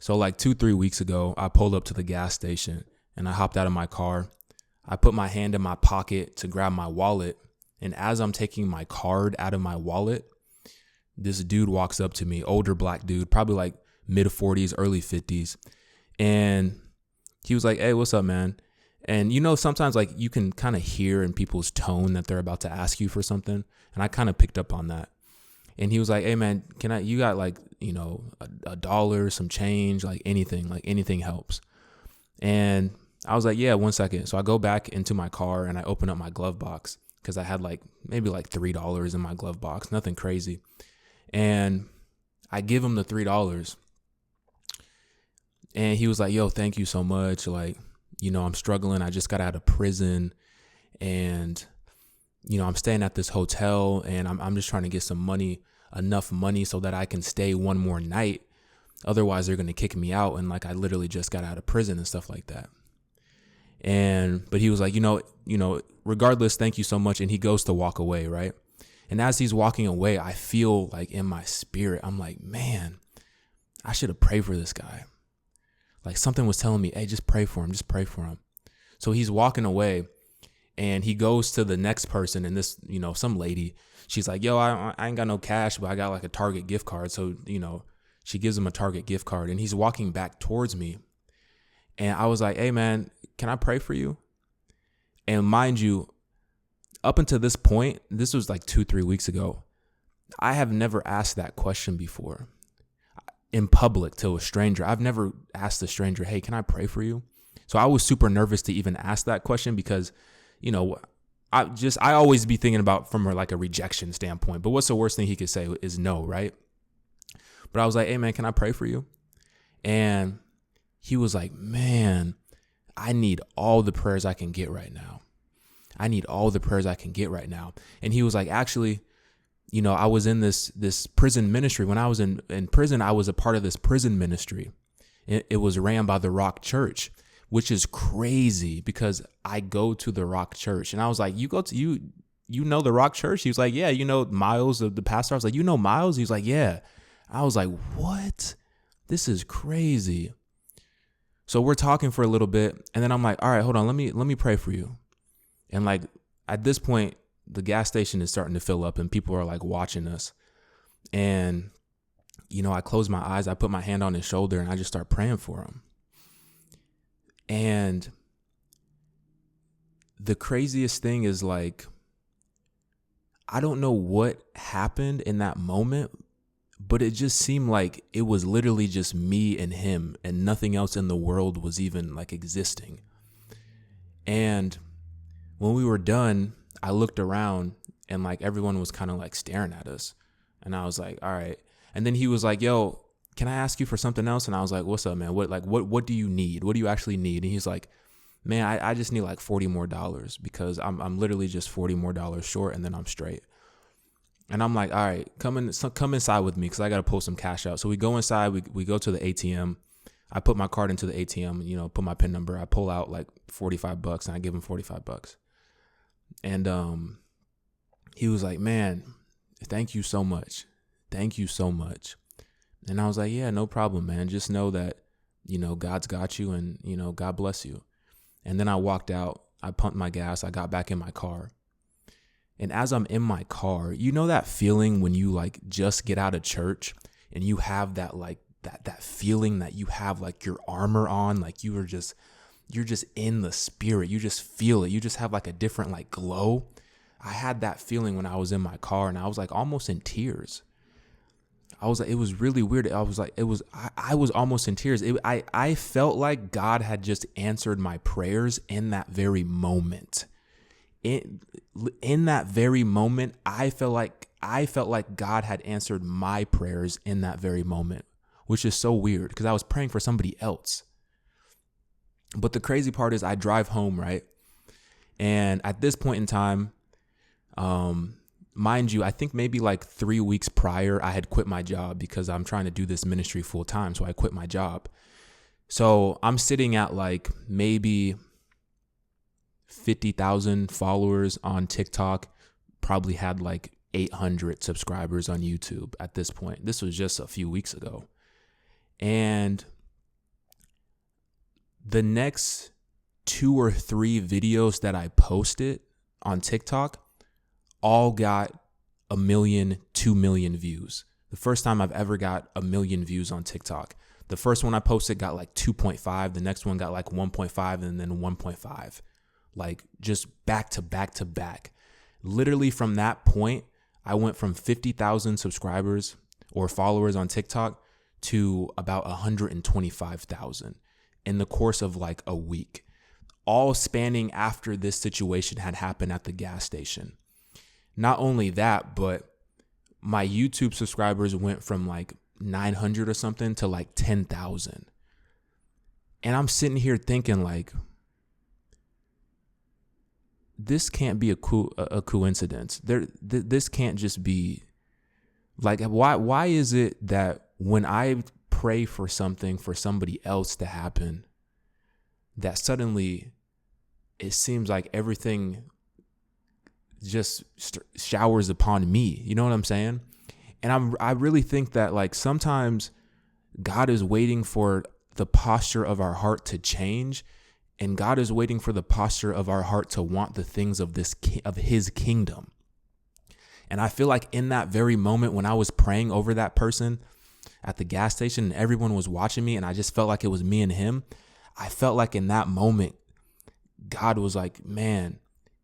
So like 2-3 weeks ago, I pulled up to the gas station and I hopped out of my car. I put my hand in my pocket to grab my wallet. And as I'm taking my card out of my wallet, this dude walks up to me, older black dude, probably like mid 40s, early 50s. And he was like, "Hey, what's up, man?" And sometimes like you can kind of hear in people's tone that they're about to ask you for something. And I kind of picked up on that. And he was like, "Hey man, you got like, a dollar, some change, like anything helps." And I was like, "Yeah, 1 second." So I go back into my car and I open up my glove box because I had like maybe like $3 in my glove box, nothing crazy. And I give him the $3 and he was like, "Yo, thank you so much. Like, I'm struggling. I just got out of prison and I'm staying at this hotel and I'm just trying to get some money, enough money so that I can stay one more night. Otherwise, they're going to kick me out. And like, I literally just got out of prison and stuff like that." But he was like, regardless, thank you so much. And he goes to walk away, right? And as he's walking away, I feel like in my spirit, I'm like, man, I should have prayed for this guy. Like something was telling me, hey, just pray for him. Just pray for him. So he's walking away. And he goes to the next person, and this, some lady, she's like, "Yo, I ain't got no cash, but I got like a Target gift card." So, she gives him a Target gift card, and he's walking back towards me. And I was like, "Hey, man, can I pray for you?" And mind you, up until this point, this was like 2-3 weeks ago, I have never asked that question before in public to a stranger. I've never asked a stranger, "Hey, can I pray for you?" So I was super nervous to even ask that question because I always be thinking about from like a rejection standpoint, but what's the worst thing he could say is no, right? But I was like, "Hey man, can I pray for you?" And he was like, "Man, I need all the prayers I can get right now. I need all the prayers I can get right now." And he was like, "Actually, I was in this prison ministry. When I was in prison, I was a part of this prison ministry. It was ran by the Rock Church, which is crazy because I go to the Rock Church." And I was like, you know the Rock Church?" He was like, "Yeah, Miles, the pastor." I was like, "You know Miles?" He was like, "Yeah." I was like, "What? This is crazy." So we're talking for a little bit, and then I'm like, "All right, hold on, let me pray for you." And like at this point, the gas station is starting to fill up and people are like watching us. And I close my eyes, I put my hand on his shoulder and I just start praying for him. And the craziest thing is like, I don't know what happened in that moment, but it just seemed like it was literally just me and him and nothing else in the world was even like existing. And when we were done, I looked around and like everyone was kind of like staring at us. And I was like, "All right." And then he was like, "Yo, can I ask you for something else?" And I was like, "What's up, man? What do you need? What do you actually need?" And he's like, "Man, I just need like $40 more because I'm literally just $40 more short and then I'm straight." And I'm like, "All right, come inside with me because I got to pull some cash out." So we go inside, we go to the ATM. I put my card into the ATM, put my PIN number. I pull out like $45 and I give him $45. And he was like, "Man, thank you so much. Thank you so much." And I was like, "Yeah, no problem, man. Just know that, God's got you and, God bless you." And then I walked out, I pumped my gas, I got back in my car. And as I'm in my car, that feeling when you like just get out of church and you have that like that feeling that you have like your armor on, like you're just in the spirit. You just feel it. You just have like a different like glow. I had that feeling when I was in my car and I was like almost in tears. It was really weird. I was almost in tears. I felt like God had just answered my prayers in that very moment. In that very moment, I felt like God had answered my prayers in that very moment, which is so weird because I was praying for somebody else. But the crazy part is I drive home, right? And at this point in time, mind you, I think maybe like 3 weeks prior, I had quit my job because I'm trying to do this ministry full time. So I quit my job. So I'm sitting at like maybe 50,000 followers on TikTok, probably had like 800 subscribers on YouTube at this point. This was just a few weeks ago. And the next 2 or 3 videos that I posted on TikTok all got 1 million, 2 million views. The first time I've ever got 1 million views on TikTok. The first one I posted got like 2.5. The next one got like 1.5 and then 1.5. Like just back to back to back. Literally from that point, I went from 50,000 subscribers or followers on TikTok to about 125,000 in the course of like a week, all spanning after this situation had happened at the gas station. Not only that, but my YouTube subscribers went from like 900 or something to like 10,000. And I'm sitting here thinking like, this can't be a coincidence. This can't just be like, why is it that when I pray for something for somebody else to happen, that suddenly it seems like everything just showers upon me? You know what I'm saying? And I really think that like sometimes God is waiting for the posture of our heart to change, and God is waiting for the posture of our heart to want the things of his kingdom. And I feel like in that very moment when I was praying over that person at the gas station and everyone was watching me and I just felt like it was me and him, I felt like in that moment, God was like, man,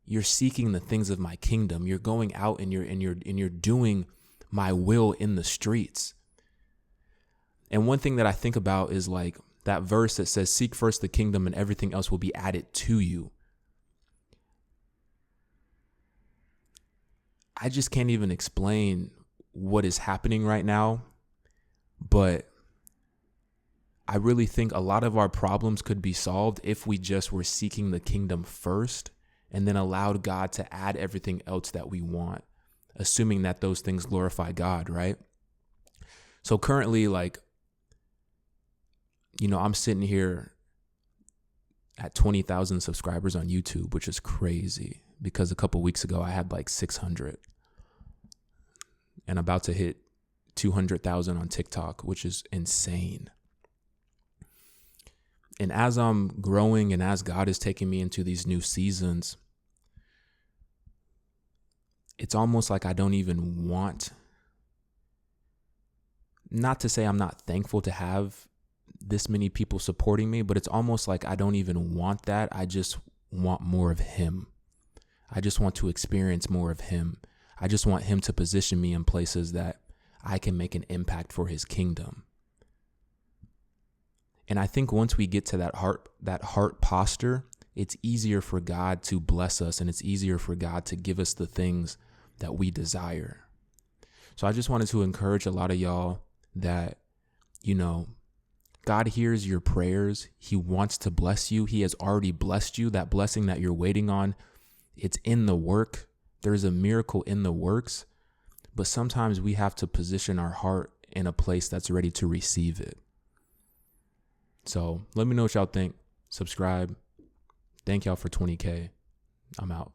you're seeking the things of my kingdom. You're going out and you're doing my will in the streets. And one thing that I think about is like that verse that says, seek first the kingdom and everything else will be added to you. I just can't even explain what is happening right now, but I really think a lot of our problems could be solved if we just were seeking the kingdom first and then allowed God to add everything else that we want, assuming that those things glorify God, right? So currently, like, you know, I'm sitting here at 20,000 subscribers on YouTube, which is crazy because a couple weeks ago I had like 600 and about to hit 200,000 on TikTok, which is insane. And as I'm growing and as God is taking me into these new seasons, it's almost like I don't even want, not to say I'm not thankful to have this many people supporting me, but it's almost like I don't even want that. I just want more of him. I just want to experience more of him. I just want him to position me in places that I can make an impact for his kingdom. And I think once we get to that heart posture, it's easier for God to bless us and it's easier for God to give us the things that we desire. So I just wanted to encourage a lot of y'all that, you know, God hears your prayers. He wants to bless you. He has already blessed you. That blessing that you're waiting on, it's in the work. There's a miracle in the works, but sometimes we have to position our heart in a place that's ready to receive it. So let me know what y'all think. Subscribe. Thank y'all for 20K. I'm out.